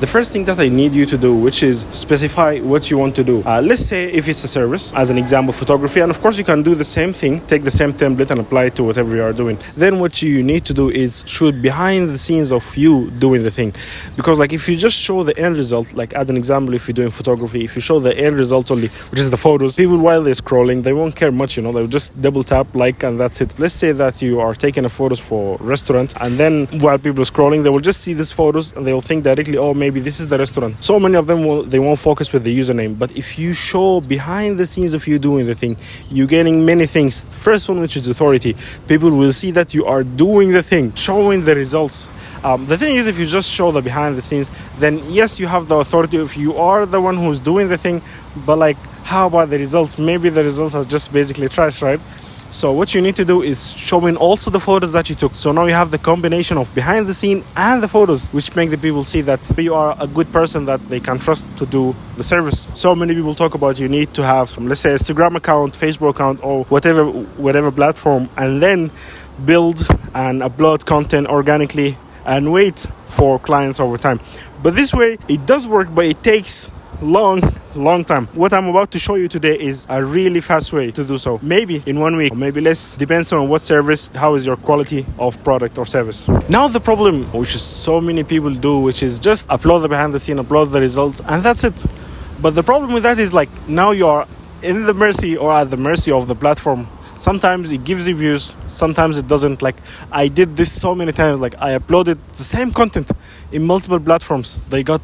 the first thing that I need you to do, which is specify what you want to do. Let's say if it's a service, as an example, photography, and of course you can do the same thing, take the same template and apply it to whatever you are doing. Then what you need to do is shoot behind the scenes of you doing the thing. Because like if you just show the end result, like as an example, if you're doing photography, if you show the end result only, which is the photos, people while they're scrolling, they won't care much, they'll just double tap like, and that's it. Let's say that you are taking a photos for restaurant, and then while people are scrolling, they will just see these photos and they will think directly, oh, maybe this is the restaurant. So many of them they won't focus with the username. But if you show behind the scenes of you doing the thing, you're getting many things. First one, which is authority. People will see that you are doing the thing, showing the results. The thing is, if you just show the behind the scenes, then yes, you have the authority if you are the one who's doing the thing, but like, how about the results? Maybe the results are just basically trash, right? So what you need to do is showing also the photos that you took. So now you have the combination of behind the scene and the photos, which make the people see that you are a good person that they can trust to do the service. So many people talk about you need to have, let's say, Instagram account, Facebook account, or whatever platform, and then build and upload content organically and wait for clients over time. But this way it does work, but it takes long time. What I'm about to show you today is a really fast way to do so. Maybe in 1 week, or maybe less, depends on what service, how is your quality of product or service. Now the problem, which is so many people do, which is just upload the behind the scene, upload the results, and that's it. But the problem with that is like, now you are in the mercy or at the mercy of the platform. Sometimes it gives you views, sometimes it doesn't. Like I did this so many times, like I uploaded the same content in multiple platforms. They got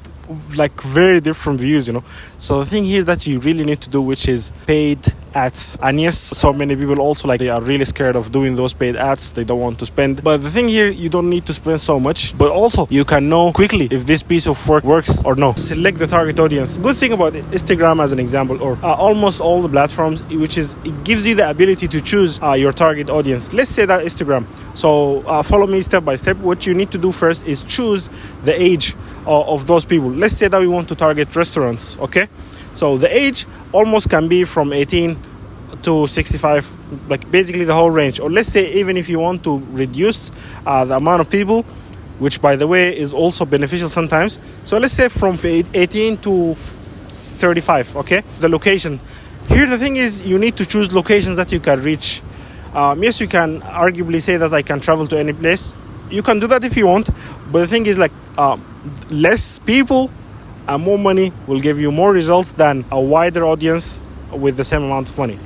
like very different views, So the thing here that you really need to do, which is paid ads. And yes, so many people also like they are really scared of doing those paid ads. They don't want to spend. But the thing here, you don't need to spend so much, but also you can know quickly if this piece of work works or no. Select the target audience. Good thing about Instagram as an example, or almost all the platforms, which is it gives you the ability to choose your target audience. Let's say that Instagram. So follow me step by step. What you need to do first is choose the age of those people. Let's say that we want to target restaurants, okay? So the age almost can be from 18 to 65, like basically the whole range. Or let's say even if you want to reduce the amount of people, which by the way is also beneficial sometimes. So let's say from 18 to 35, okay? The location. Here the thing is, you need to choose locations that you can reach. Yes, you can arguably say that I can travel to any place. You can do that if you want, but the thing is like less people and more money will give you more results than a wider audience with the same amount of money.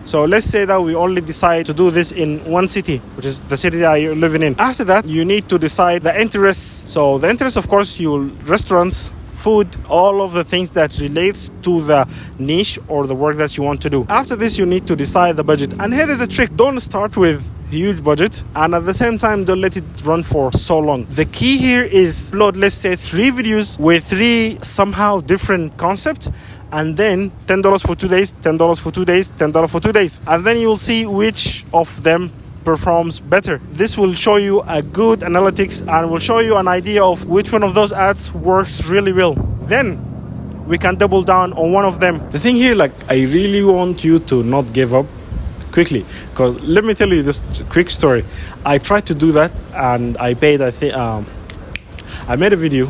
So let's say that we only decide to do this in one city, which is the city that you're living in. After that, you need to decide the interests. So the interests, of course, restaurants, food, all of the things that relates to the niche or the work that you want to do. After this, you need to decide the budget. And here is a trick. Don't start with huge budget, and at the same time don't let it run for so long. The key here is upload, let's say, 3 videos with 3 somehow different concepts, and then $10 for 2 days, $10 for 2 days, $10 for 2 days, and then you'll see which of them performs better. This will show you a good analytics and will show you an idea of which one of those ads works really well. Then we can double down on one of them. The thing here, like, I really want you to not give up quickly, because let me tell you this quick story. I tried to do that and I paid, I made a video,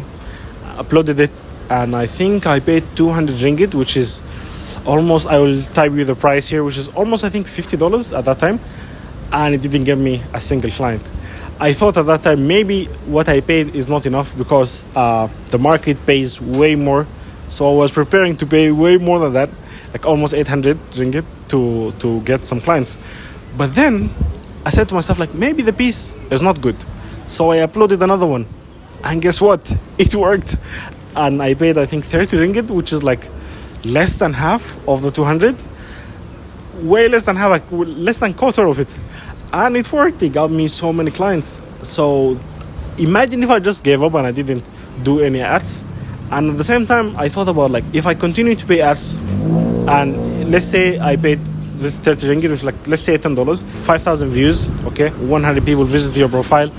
uploaded it, and I think I paid 200 ringgit, which is almost, I will type you the price here, which is almost I think $50 at that time, and it didn't give me a single client. I thought at that time maybe what I paid is not enough because the market pays way more, so I was preparing to pay way more than that, like almost 800 ringgit to get some clients. But then I said to myself, like, maybe the piece is not good, so I uploaded another one, and guess what, it worked. And I paid I think 30 ringgit, which is like less than half of the 200, way less than half, like less than quarter of it, and it worked. It got me so many clients. So imagine if I just gave up and I didn't do any ads. And at the same time I thought about, like, if I continue to pay ads, and let's say I paid this 30 ringgit, which is like, let's say $10, 5,000 views, okay, 100 people visit your profile.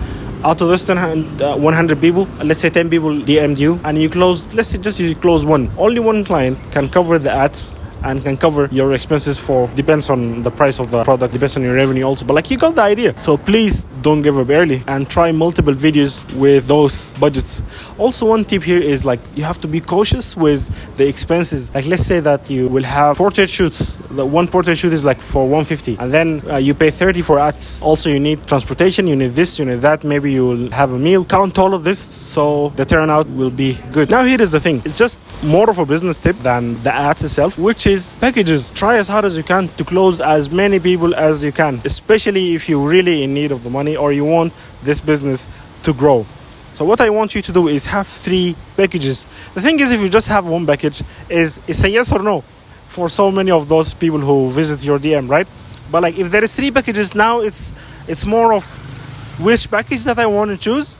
Out of those 100 people, let's say 10 people DM'd you, and you close, let's say just you close one. Only one client can cover the ads and can cover your expenses for, depends on the price of the product, depends on your revenue also, but like you got the idea. So please don't give up early and try multiple videos with those budgets. Also, one tip here is like you have to be cautious with the expenses. Like let's say that you will have portrait shoots. The one portrait shoot is like for 150, and then you pay 30 for ads. Also, you need transportation, you need this, you need that. Maybe you will have a meal. Count all of this so the turnout will be good. Now here is the thing. It's just more of a business tip than the ads itself, which is packages. Try as hard as you can to close as many people as you can, especially if you're really in need of the money or you want this business to grow. So what I want you to do is have 3 packages. The thing is, if you just have one package, it's a yes or no for so many of those people who visit your DM, right? But like if there is 3 packages, now it's more of which package that I want to choose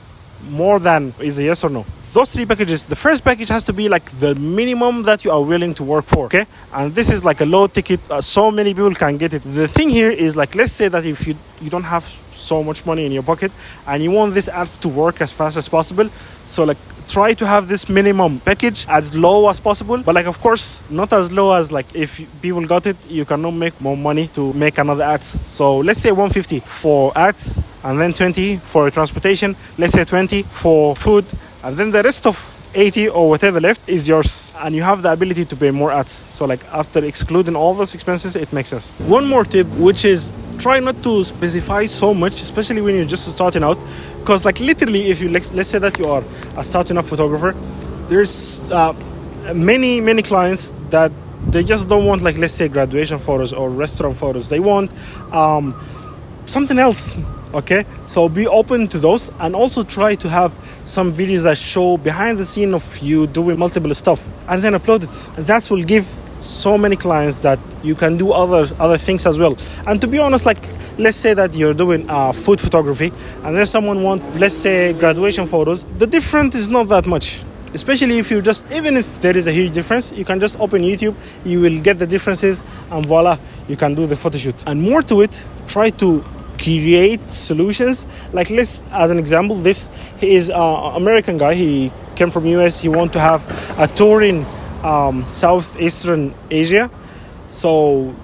more than is a yes or no. Those 3 packages, the first package has to be like the minimum that you are willing to work for, okay? And this is like a low ticket, so many people can get it. The thing here is like, let's say that if you don't have so much money in your pocket and you want this ads to work as fast as possible, so like try to have this minimum package as low as possible, but like of course not as low as like if people got it, you cannot make more money to make another ads. So let's say 150 for ads, and then 20 for transportation, let's say 20 for food, and then the rest of 80 or whatever left is yours, and you have the ability to pay more ads. So like after excluding all those expenses, it makes sense. One more tip, which is try not to specify so much, especially when you're just starting out, because like literally if you let's say that you are a starting up photographer, there's many clients that they just don't want, like let's say graduation photos or restaurant photos. They want something else. Okay, so be open to those, and also try to have some videos that show behind the scene of you doing multiple stuff, and then upload it. And that will give so many clients that you can do other things as well. And to be honest, like let's say that you're doing food photography, and then someone want, let's say, graduation photos. The difference is not that much. Especially if you just, even if there is a huge difference, you can just open YouTube, you will get the differences, and voila, you can do the photo shoot. And more to it, try to create solutions. Like let's, as an example, this is an American guy. He came from US. He want to have a tour in Southeastern Asia. So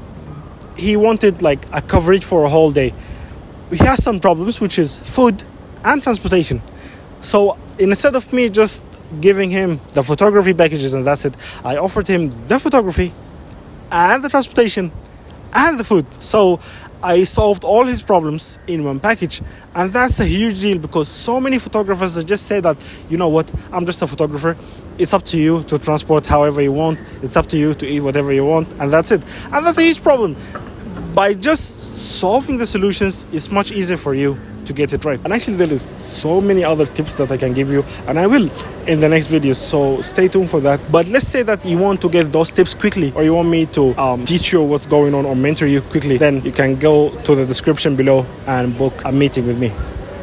he wanted like a coverage for a whole day. He has some problems, which is food and transportation. So instead of me just giving him the photography packages and that's it, I offered him the photography and the transportation and the food. So I solved all his problems in one package, and that's a huge deal, because so many photographers that just say that, you know what, I'm just a photographer, it's up to you to transport however you want, it's up to you to eat whatever you want, and that's it. And that's a huge problem. By just solving the solutions, it's much easier for you to get it right. And actually there is so many other tips that I can give you, and I will in the next video, so stay tuned for that. But let's say that you want to get those tips quickly, or you want me to teach you what's going on or mentor you quickly, then you can go to the description below and book a meeting with me.